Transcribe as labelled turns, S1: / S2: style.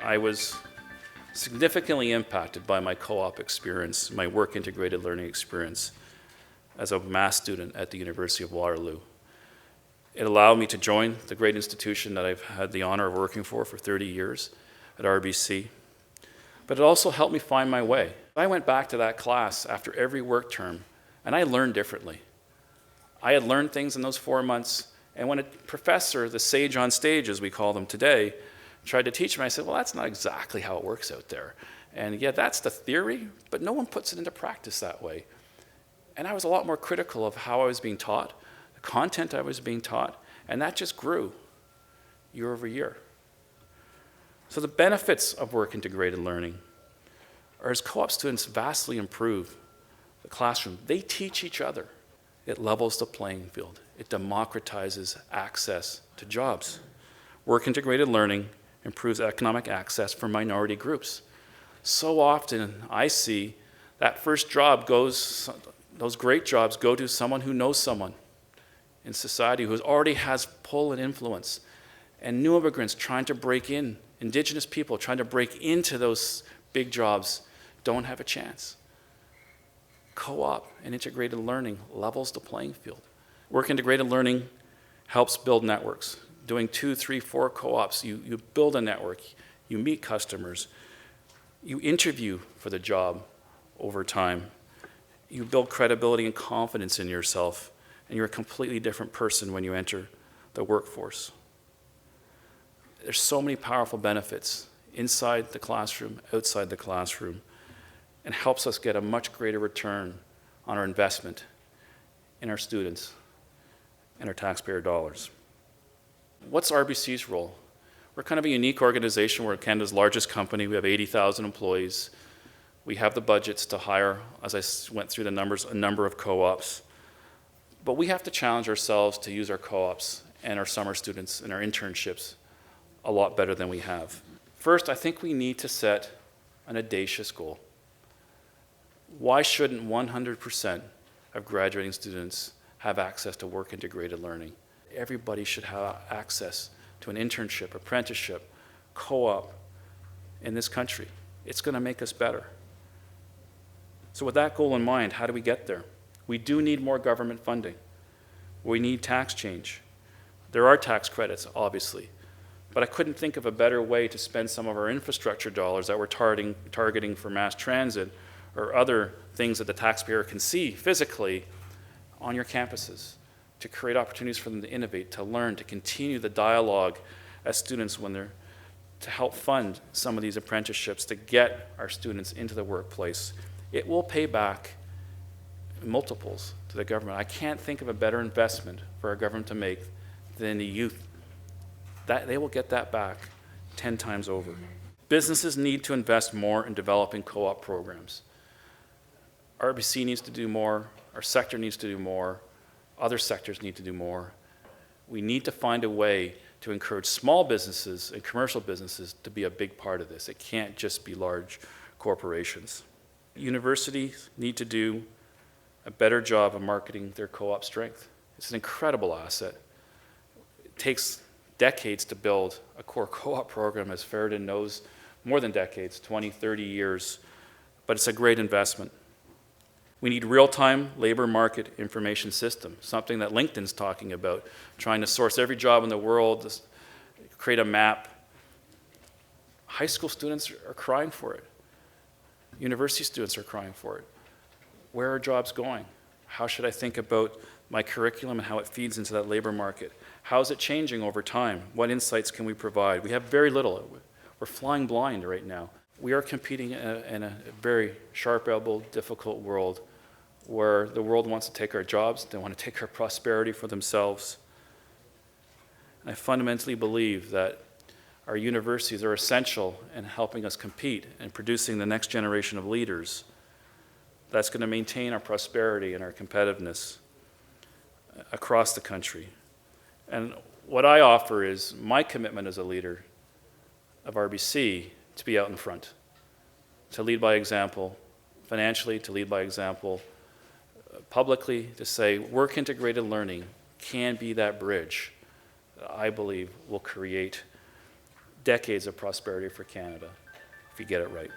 S1: I was significantly impacted by my co-op experience, my work integrated learning experience as a math student at the University of Waterloo. It allowed me to join the great institution that I've had the honor of working for 30 years at RBC. But it also helped me find my way. I went back to that class after every work term, and I learned differently. I had learned things in those 4 months, and when a professor, the sage on stage as we call them today, tried to teach me, I said, well, that's not exactly how it works out there. And yeah, that's the theory, but no one puts it into practice that way. And I was a lot more critical of how I was being taught, the content I was being taught, and that just grew year over year. So the benefits of work integrated learning are as co-op students vastly improve the classroom, they teach each other. It levels the playing field. It democratizes access to jobs. Work integrated learning improves economic access for minority groups. So often I see that first job goes, those great jobs go to someone who knows someone in society who already has pull and influence. And new immigrants trying to break in, indigenous people trying to break into those big jobs don't have a chance. Co-op and integrated learning levels the playing field. Work integrated learning helps build networks. Doing 2, 3, 4 co-ops, you build a network, you meet customers, you interview for the job over time, you build credibility and confidence in yourself, and you're a completely different person when you enter the workforce. There's so many powerful benefits inside the classroom, outside the classroom, and helps us get a much greater return on our investment in our students and our taxpayer dollars. What's RBC's role? We're kind of a unique organization. We're Canada's largest company. We have 80,000 employees. We have the budgets to hire, as I went through the numbers, a number of co-ops. But we have to challenge ourselves to use our co-ops and our summer students and our internships a lot better than we have. First, I think we need to set an audacious goal. Why shouldn't 100% of graduating students have access to work integrated learning? Everybody should have access to an internship, apprenticeship, co-op in this country. It's going to make us better. So with that goal in mind, how do we get there? We do need more government funding. We need tax change. There are tax credits, obviously, but I couldn't think of a better way to spend some of our infrastructure dollars that we're targeting for mass transit or other things that the taxpayer can see physically on your campuses, to create opportunities for them to innovate, to learn, to continue the dialogue as students when they're, to help fund some of these apprenticeships, to get our students into the workplace. It will pay back multiples to the government. I can't think of a better investment for our government to make than the youth. That, they will get that back 10 times over. Businesses need to invest more in developing co-op programs. RBC needs to do more, our sector needs to do more, other sectors need to do more. We need to find a way to encourage small businesses and commercial businesses to be a big part of this. It can't just be large corporations. Universities need to do a better job of marketing their co-op strength. It's an incredible asset. It takes decades to build a core co-op program, as Ferryden knows, more than decades, 20, 30 years, but it's a great investment. We need real-time labor market information system, something that LinkedIn's talking about, trying to source every job in the world, create a map. High school students are crying for it. University students are crying for it. Where are jobs going? How should I think about my curriculum and how it feeds into that labor market? How is it changing over time? What insights can we provide? We have very little. We're flying blind right now. We are competing in a very sharp-elbowed, difficult world where the world wants to take our jobs, they want to take our prosperity for themselves. And I fundamentally believe that our universities are essential in helping us compete and producing the next generation of leaders that's going to maintain our prosperity and our competitiveness across the country. And what I offer is my commitment as a leader of RBC to be out in front, to lead by example, financially, to lead by example, publicly, to say work integrated learning can be that bridge that I believe will create decades of prosperity for Canada if you get it right.